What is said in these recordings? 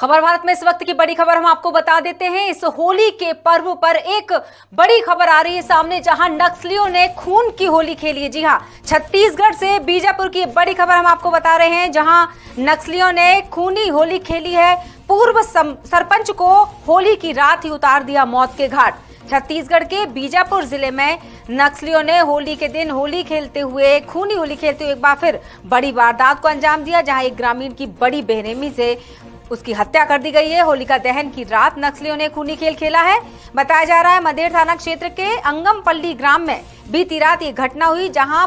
खबर भारत में इस वक्त की बड़ी खबर हम आपको बता देते हैं। इस होली के पर्व पर एक बड़ी खबर आ रही है सामने, जहां नक्सलियों ने खून की होली खेली है। जी हां, छत्तीसगढ़ से बीजापुर की बड़ी खबर हम आपको बता रहे हैं, जहां नक्सलियों ने खूनी होली खेली है। पूर्व सरपंच को होली की रात ही उतार दिया मौत के घाट। छत्तीसगढ़ के बीजापुर जिले में नक्सलियों ने होली के दिन होली खेलते हुए, खूनी होली खेलते हुए एक बार फिर बड़ी वारदात को अंजाम दिया, जहां एक ग्रामीण की बड़ी बेरहमी से उसकी हत्या कर दी गई है। होलिका दहन की रात नक्सलियों ने खूनी खेल खेला है। बताया जा रहा है मदेर थाना क्षेत्र के अंगमपल्ली ग्राम में बीती रात ये घटना हुई, जहां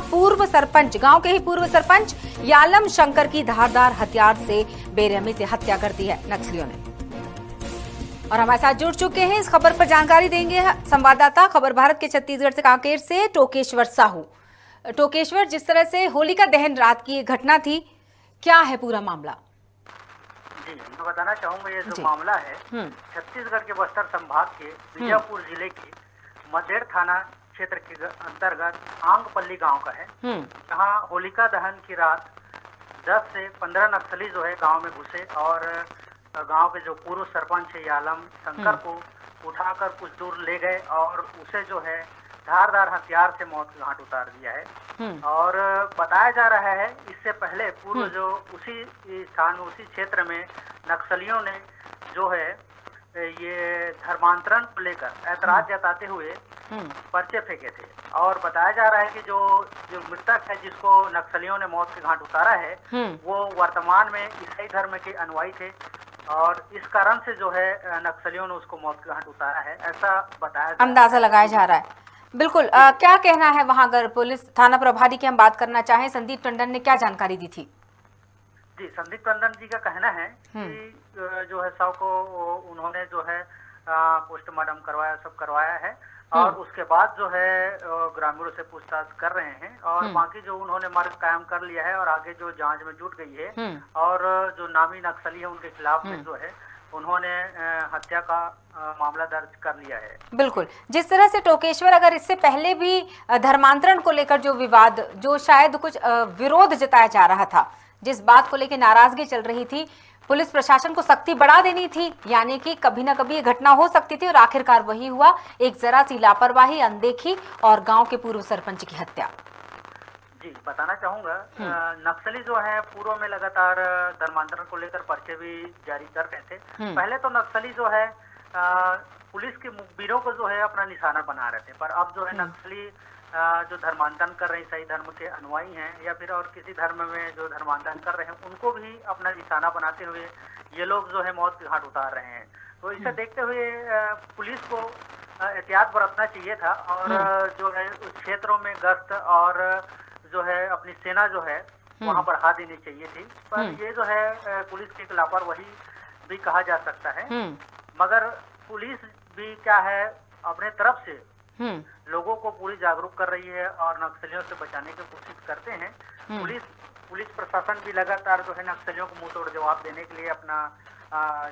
गांव के ही पूर्व सरपंच यालम शंकर की धारदार हथियार से बेरहमी से हत्या कर दी है नक्सलियों ने। और हमारे साथ जुड़ चुके हैं, इस खबर पर जानकारी देंगे संवाददाता खबर भारत के छत्तीसगढ़ से कांकेर से टोकेश्वर साहू। टोकेश्वर, जिस तरह से होलिका दहन रात की घटना थी, क्या है पूरा मामला? जी, मैं बताना चाहूंगा, ये जो मामला है छत्तीसगढ़ के बस्तर संभाग के बीजापुर जिले के मदेर थाना क्षेत्र के अंतर्गत आंगपल्ली गांव का है, जहां होलिका दहन की रात 10 से 15 नक्सली जो है गांव में घुसे और गांव के जो पूर्व सरपंच है यालम शंकर को उठाकर कुछ दूर ले गए और उसे जो है धारदार हथियार से मौत के घाट उतार दिया है। और बताया जा रहा है इससे पहले पूर्व जो उसी स्थान में, उसी क्षेत्र में नक्सलियों ने जो है ये धर्मांतरण को लेकर ऐतराज जताते हुए पर्चे फेंके थे। और बताया जा रहा है कि जो मृतक है, जिसको नक्सलियों ने मौत के घाट उतारा है, वो वर्तमान में ईसाई धर्म के अनुयायी थे और इस कारण से जो है नक्सलियों ने उसको मौत के घाट उतारा है, ऐसा बताया अंदाजा लगाया जा रहा है। बिल्कुल, क्या कहना है वहां? अगर पुलिस थाना प्रभारी की हम बात करना चाहें, संदीप टंडन ने क्या जानकारी दी थी? जी, संदीप टंडन जी का कहना है कि जो है शव को उन्होंने जो है पोस्टमार्टम करवाया, सब करवाया है और उसके बाद जो है ग्रामीणों से पूछताछ कर रहे हैं और बाकी जो उन्होंने मार्ग कायम कर लिया है और आगे जो जांच में जुट गई है और जो नामी नक्सली है उनके खिलाफ में जो है उन्होंने हत्या का मामला दर्ज कर लिया है। बिल्कुल, जिस तरह से टोकेश्वर, अगर इससे पहले भी धर्मांतरण को लेकर जो विवाद, जो शायद कुछ विरोध जताया जा रहा था, जिस बात को लेकर नाराजगी चल रही थी, पुलिस प्रशासन को सख्ती बढ़ा देनी थी, यानी कि कभी ना कभी ये घटना हो सकती थी और आखिरकार वही हुआ, एक जरा सी लापरवाही, अनदेखी और गांव के पूर्व सरपंच की हत्या। जी, बताना चाहूंगा, नक्सली जो है पूर्व में लगातार धर्मांतरण को लेकर पर्चे भी जारी कर रहे थे। पहले तो नक्सली जो है पुलिस के मुखबिरों को जो है अपना निशाना बना रहे थे, पर अब जो है नक्सली जो धर्मांतरण कर रहे हैं, ईसाई धर्म के अनुयायी हैं या फिर और किसी धर्म में जो धर्मांतरण कर रहे हैं, उनको भी अपना निशाना बनाते हुए ये लोग जो है मौत के घाट उतार रहे हैं। तो इसे देखते हुए पुलिस को एहतियात बरतना चाहिए था और जो है उस क्षेत्रों में गश्त और जो है अपनी सेना जो है वहां बढ़ा देनी चाहिए थी, पर ये जो है पुलिस की लापरवाही भी कहा जा सकता है। मगर पुलिस भी क्या है, अपने तरफ से लोगों को पूरी जागरूक कर रही है और नक्सलियों से बचाने की कोशिश करते हैं। पुलिस प्रशासन भी लगातार जो है नक्सलियों को मुंह तोड़ जवाब देने के लिए अपना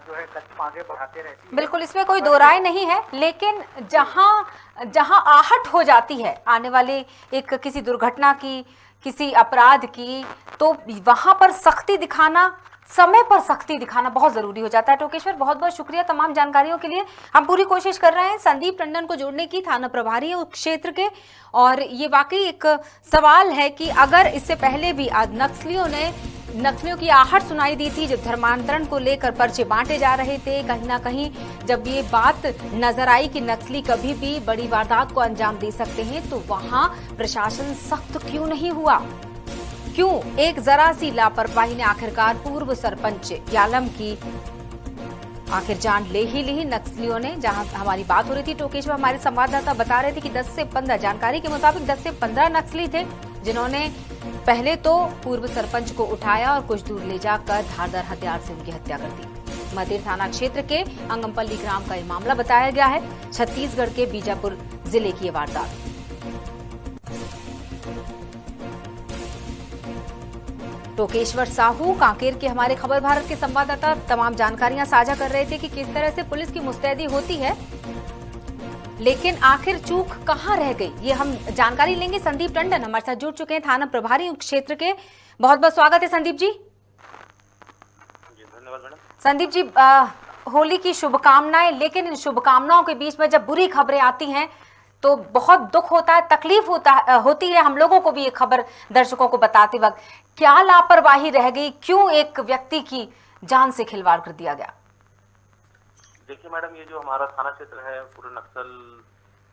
जो है कदम आगे बढ़ाते रहती है। बिल्कुल, इसमें कोई दो राय नहीं है, लेकिन जहां आहट हो जाती है आने वाले एक किसी दुर्घटना की, किसी अपराध की, तो वहां पर सख्ती दिखाना, समय पर सख्ती दिखाना बहुत जरूरी हो जाता है। टोकेश्वर, बहुत बहुत शुक्रिया तमाम जानकारियों के लिए। हम पूरी कोशिश कर रहे हैं संदीप टंडन को जोड़ने की, थाना प्रभारी है उस क्षेत्र के, और ये वाकई एक सवाल है कि अगर इससे पहले भी नक्सलियों की आहट सुनाई दी थी, जब धर्मांतरण को लेकर पर्चे बांटे जा रहे थे, कहीं ना कहीं जब ये बात नजर आई कि नक्सली कभी भी बड़ी वारदात को अंजाम दे सकते हैं, तो वहां प्रशासन सख्त क्यों नहीं हुआ? क्यों एक जरा सी लापरवाही ने आखिरकार पूर्व सरपंच यालम की आखिर जान ले ही ली? नक्सलियों ने, जहां हमारी बात हो रही थी, टोकेश्वर हमारे संवाददाता बता रहे थे कि 10 से 15, जानकारी के मुताबिक 10 से 15 नक्सली थे, जिन्होंने पहले तो पूर्व सरपंच को उठाया और कुछ दूर ले जाकर धारदार हथियार से उनकी हत्या कर दी। मदेर थाना क्षेत्र के अंगमपल्ली ग्राम का ये मामला बताया गया है। छत्तीसगढ़ के बीजापुर जिले की ये वारदात। टोकेश्वर साहू कांकेर के हमारे खबर भारत के संवाददाता तमाम जानकारियां साझा कर रहे थे कि किस तरह से पुलिस की मुस्तैदी होती है, लेकिन आखिर चूक कहां रह गई, ये हम जानकारी लेंगे। संदीप टंडन हमारे साथ जुड़ चुके हैं, थाना प्रभारी क्षेत्र के। बहुत बहुत स्वागत है संदीप जी। धन्यवाद मैडम। संदीप जी, होली की शुभकामनाएं, लेकिन इन शुभकामनाओं के बीच में जब बुरी खबरें आती हैं तो बहुत दुख होता है, तकलीफ होती है हम लोगों को भी ये खबर दर्शकों को बताते वक्त। क्या लापरवाही रह गई, क्यों एक व्यक्ति की जान से खिलवाड़ कर दिया गया? देखिए मैडम, ये जो हमारा थाना क्षेत्र है पूरे नक्सल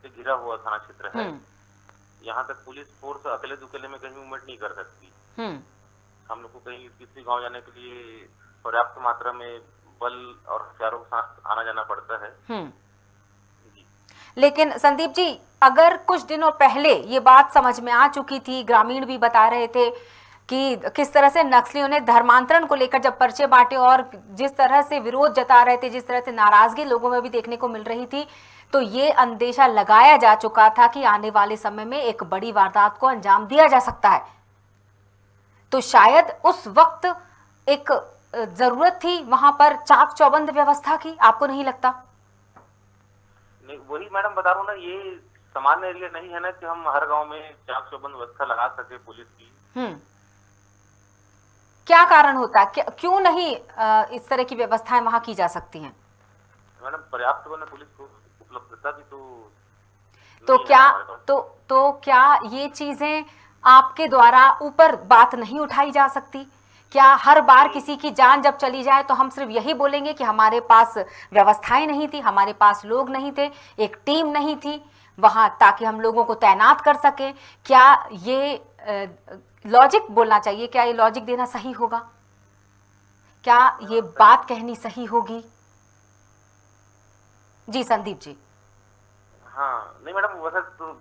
से घिरा हुआ थाना क्षेत्र है। यहाँ तक पुलिस फोर्स अकेले दुकेले में कहीं मूवमेंट नहीं कर सकती। हम लोग को कहीं किसी गांव जाने के लिए पर्याप्त मात्रा में बल और हथियारों के साथ आना जाना पड़ता है। लेकिन संदीप जी, अगर कुछ दिनों पहले ये बात समझ में आ चुकी थी, ग्रामीण भी बता रहे थे कि किस तरह से नक्सलियों ने धर्मांतरण को लेकर जब पर्चे बांटे और जिस तरह से विरोध जता रहे थे, जिस तरह से नाराजगी लोगों में भी देखने को मिल रही थी, तो ये अंदेशा लगाया जा चुका था कि आने वाले समय में एक बड़ी वारदात को अंजाम दिया जा सकता है। तो शायद उस वक्त एक जरूरत थी वहां पर चाक चौबंद व्यवस्था की, आपको नहीं लगता? नहीं, वही मैडम बता रहा हूँ ना, ये सामान्य एरिया नहीं है ना कि हम हर गांव में चाक चौबंद व्यवस्था लगा सके पुलिस की। क्या कारण होता है, क्यों नहीं इस तरह की व्यवस्थाएं वहां की जा सकती हैं? मैडम, पर्याप्त पुलिस को उपलब्धता भी तो क्या ये चीजें आपके द्वारा ऊपर बात नहीं उठाई जा सकती? क्या हर बार किसी की जान जब चली जाए तो हम सिर्फ यही बोलेंगे कि हमारे पास व्यवस्थाएं नहीं थी, हमारे पास लोग नहीं थे, एक टीम नहीं थी वहां ताकि हम लोगों को तैनात कर सके? क्या ये लॉजिक बोलना चाहिए? क्या ये लॉजिक देना सही होगा? क्या ये बात कहनी सही होगी? जी संदीप जी। हाँ, नहीं मैडम, वैसे तो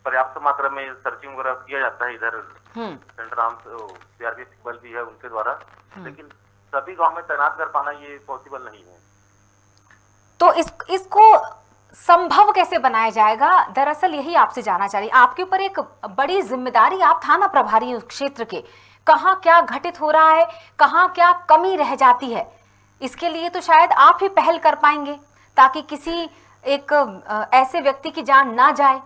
पर्याप्त मात्रा में सर्चिंग वगैरह किया जाता है इधर। सेंटर आर्म सीआरपीएफ बल भी है उनके द्वारा, लेकिन सभी गांव में तैनात कर पाना ये पॉसिबल नहीं है। तो इसको संभव कैसे बनाया जाएगा? दरअसल यही आपसे जानना चाह रही। आपके ऊपर एक बड़ी जिम्मेदारी, आप थाना प्रभारी हैं उस क्षेत्र के। कहाँ क्या घटित हो रहा है, कहाँ क्या कमी रह जाती है, इसके लिए तो शायद आप ही पहल कर पाएंगे ताकि किसी एक ऐसे व्यक्ति की जान ना जाए।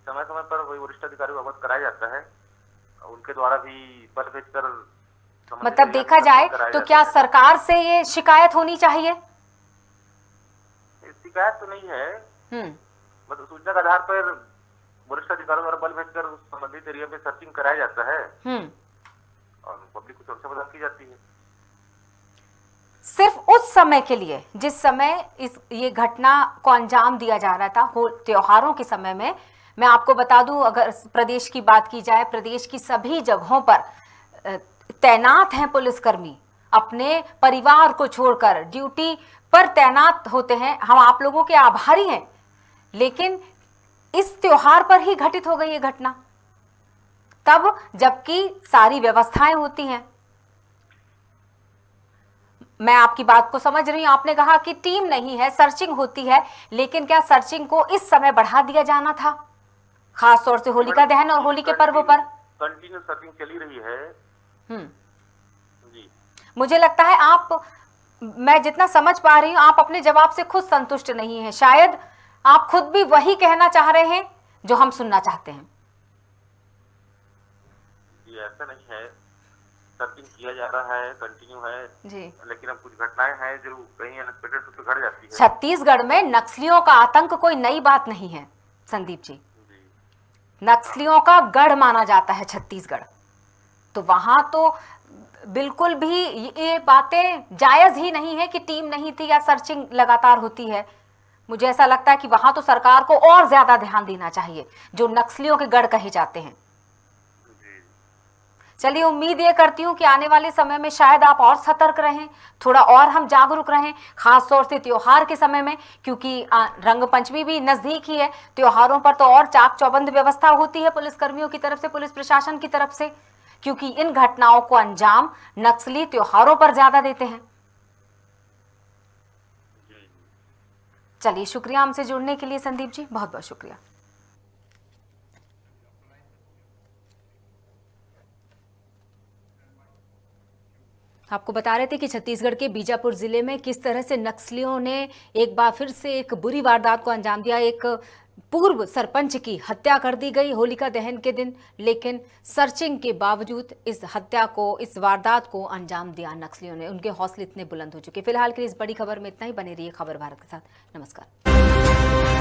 समय समय पर वही वरिष्ठ अधिकारी को अवगत कराया जाता है, उनके द्वारा भी बल भेजकर। मतलब देखा जाए तो क्या सरकार से ये शिकायत होनी चाहिए? शिकायत तो नहीं है, मतलब सूचना के आधार पर वरिष्ठ अधिकारियों द्वारा बल भेजकर संबंधित एरिया में सर्चिंग कराया जाता है और पब्लिक को सुरक्षा प्रदान की जाती है। सिर्फ उस समय के लिए जिस समय ये घटना को अंजाम दिया जा रहा था, त्योहारों के समय में। मैं आपको बता दूं, अगर प्रदेश की बात की जाए, प्रदेश की सभी जगहों पर तैनात हैं पुलिसकर्मी, अपने परिवार को छोड़कर ड्यूटी पर तैनात होते हैं। हम आप लोगों के आभारी हैं, लेकिन इस त्योहार पर ही घटित हो गई ये घटना, तब जबकि सारी व्यवस्थाएं होती हैं। मैं आपकी बात को समझ रही हूं, आपने कहा कि टीम नहीं है, सर्चिंग होती है, लेकिन क्या सर्चिंग को इस समय बढ़ा दिया जाना था, खास तौर से होलिका दहन और होली के पर्व पर? कंटिन्यू सर्चिंग चली रही है। जी। मुझे लगता है आप, मैं जितना समझ पा रही हूं, आप अपने जवाब से खुद संतुष्ट नहीं हैं। शायद आप खुद भी वही कहना चाह रहे हैं जो हम सुनना चाहते हैं। जी, ऐसा नहीं है, सर्चिंग किया जा रहा है, कंटिन्यू है जी, लेकिन अब कुछ घटनाएं हैं जो कहीं अनएक्सपेक्टेड रूप से घट जाती है। छत्तीसगढ़ में नक्सलियों का आतंक कोई नई बात नहीं है संदीप जी। नक्सलियों का गढ़ माना जाता है छत्तीसगढ़, तो वहां तो बिल्कुल भी ये बातें जायज ही नहीं है कि टीम नहीं थी या सर्चिंग लगातार होती है। मुझे ऐसा लगता है कि वहां तो सरकार को और ज्यादा ध्यान देना चाहिए जो नक्सलियों के गढ़ कहे जाते हैं। चलिए, उम्मीद ये करती हूँ कि आने वाले समय में शायद आप और सतर्क रहें, थोड़ा और हम जागरूक रहें, खास तौर से त्योहार के समय में, क्योंकि रंग पंचमी भी नजदीक ही है। त्योहारों पर तो और चाक चौबंद व्यवस्था होती है पुलिसकर्मियों की तरफ से, पुलिस प्रशासन की तरफ से, क्योंकि इन घटनाओं को अंजाम नक्सली त्योहारों पर ज्यादा देते हैं। चलिए, शुक्रिया हमसे जुड़ने के लिए संदीप जी, बहुत बहुत शुक्रिया। आपको बता रहे थे कि छत्तीसगढ़ के बीजापुर जिले में किस तरह से नक्सलियों ने एक बार फिर से एक बुरी वारदात को अंजाम दिया। एक पूर्व सरपंच की हत्या कर दी गई होलिका दहन के दिन, लेकिन सर्चिंग के बावजूद इस हत्या को, इस वारदात को अंजाम दिया नक्सलियों ने। उनके हौसले इतने बुलंद हो चुके। फिलहाल के लिए इस बड़ी खबर में इतना ही। बने रहिए खबर भारत के साथ। नमस्कार।